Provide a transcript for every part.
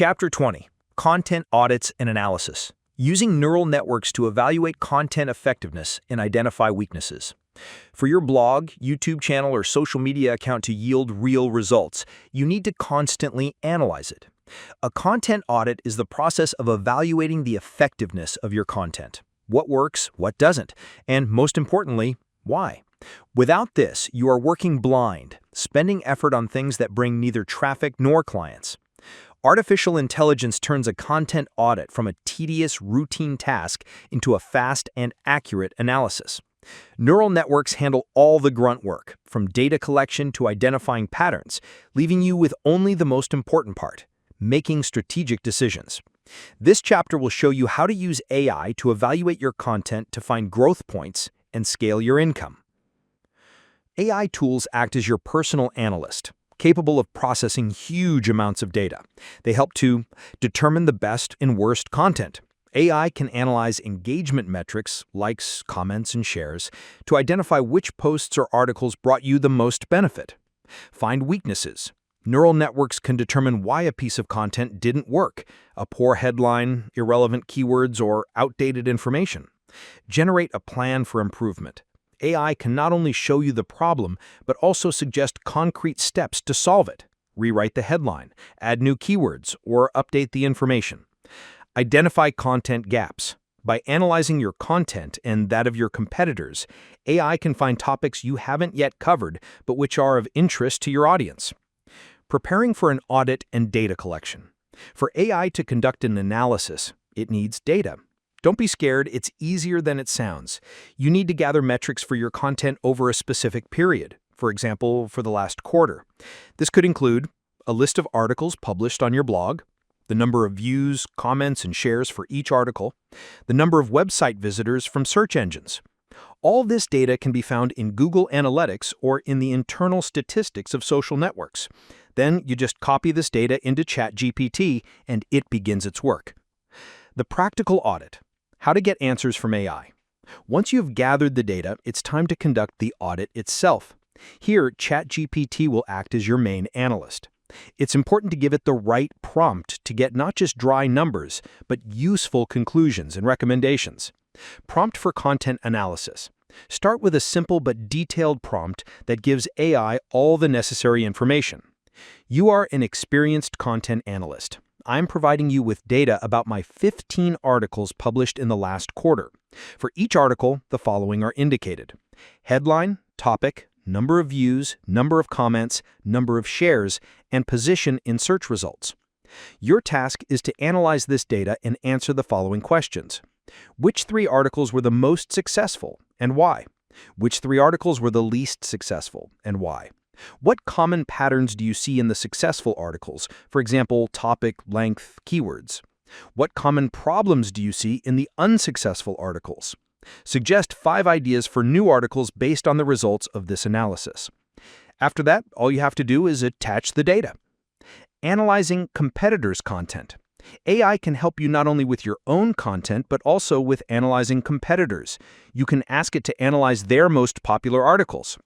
Chapter 20, Content Audits and Analysis. Using neural networks to evaluate content effectiveness and identify weaknesses. For your blog, YouTube channel, or social media account to yield real results, you need to constantly analyze it. A content audit is the process of evaluating the effectiveness of your content. What works, what doesn't, and most importantly, why. Without this, you are working blind, spending effort on things that bring neither traffic nor clients. Artificial intelligence turns a content audit from a tedious, routine task into a fast and accurate analysis. Neural networks handle all the grunt work, from data collection to identifying patterns, leaving you with only the most important part, making strategic decisions. This chapter will show you how to use AI to evaluate your content to find growth points and scale your income. AI tools act as your personal analyst, capable of processing huge amounts of data. They help to determine the best and worst content. AI can analyze engagement metrics, likes, comments, and shares, to identify which posts or articles brought you the most benefit. Find weaknesses. Neural networks can determine why a piece of content didn't work, a poor headline, irrelevant keywords, or outdated information. Generate a plan for improvement. AI can not only show you the problem, but also suggest concrete steps to solve it. Rewrite the headline, add new keywords, or update the information. Identify content gaps. By analyzing your content and that of your competitors, AI can find topics you haven't yet covered, but which are of interest to your audience. Preparing for an audit and data collection. For AI to conduct an analysis, it needs data. Don't be scared, it's easier than it sounds. You need to gather metrics for your content over a specific period, for example, for the last quarter. This could include a list of articles published on your blog, the number of views, comments, and shares for each article, the number of website visitors from search engines. All this data can be found in Google Analytics or in the internal statistics of social networks. Then you just copy this data into ChatGPT and it begins its work. The practical audit. How to get answers from AI. Once you've gathered the data, it's time to conduct the audit itself. Here, ChatGPT will act as your main analyst. It's important to give it the right prompt to get not just dry numbers, but useful conclusions and recommendations. Prompt for content analysis. Start with a simple but detailed prompt that gives AI all the necessary information. You are an experienced content analyst. I'm providing you with data about my 15 articles published in the last quarter. For each article, the following are indicated: headline, topic, number of views, number of comments, number of shares, and position in search results. Your task is to analyze this data and answer the following questions. Which 3 articles were the most successful, and why? Which 3 articles were the least successful, and why? What common patterns do you see in the successful articles, for example, topic, length, keywords? What common problems do you see in the unsuccessful articles? Suggest 5 ideas for new articles based on the results of this analysis. After that, all you have to do is attach the data. Analyzing competitors' content. AI can help you not only with your own content, but also with analyzing competitors. You can ask it to analyze their most popular articles.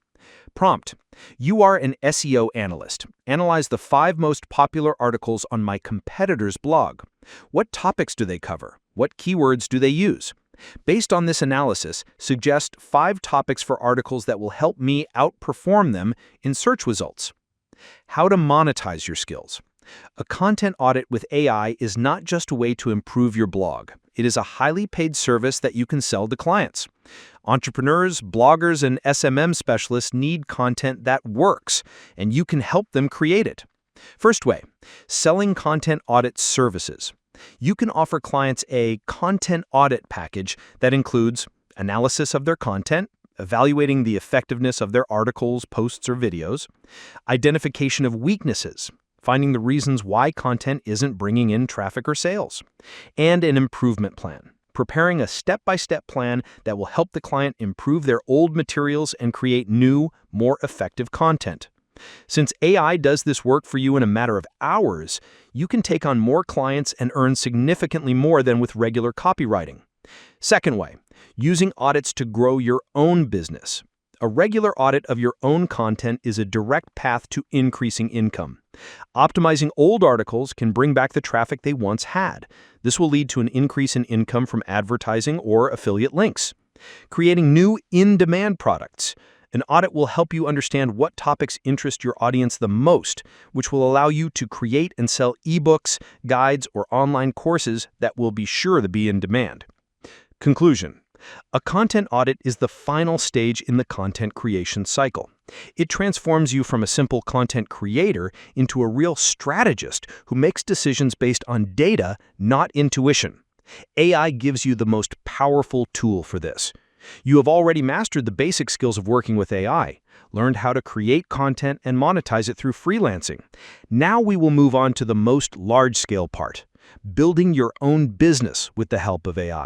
Prompt. You are an SEO analyst. Analyze the 5 most popular articles on my competitor's blog. What topics do they cover? What keywords do they use? Based on this analysis, suggest 5 topics for articles that will help me outperform them in search results. How to monetize your skills. A content audit with AI is not just a way to improve your blog. It is a highly paid service that you can sell to clients. Entrepreneurs, bloggers, and SMM specialists need content that works, and you can help them create it. First way, selling content audit services. You can offer clients a content audit package that includes analysis of their content, evaluating the effectiveness of their articles, posts, or videos, identification of weaknesses, finding the reasons why content isn't bringing in traffic or sales, and an improvement plan, preparing a step-by-step plan that will help the client improve their old materials and create new, more effective content. Since AI does this work for you in a matter of hours, you can take on more clients and earn significantly more than with regular copywriting. Second way, using audits to grow your own business. A regular audit of your own content is a direct path to increasing income. Optimizing old articles can bring back the traffic they once had. This will lead to an increase in income from advertising or affiliate links. Creating new in-demand products. An audit will help you understand what topics interest your audience the most, which will allow you to create and sell ebooks, guides, or online courses that will be sure to be in demand. Conclusion. A content audit is the final stage in the content creation cycle. It transforms you from a simple content creator into a real strategist who makes decisions based on data, not intuition. AI gives you the most powerful tool for this. You have already mastered the basic skills of working with AI, learned how to create content and monetize it through freelancing. Now we will move on to the most large-scale part, building your own business with the help of AI.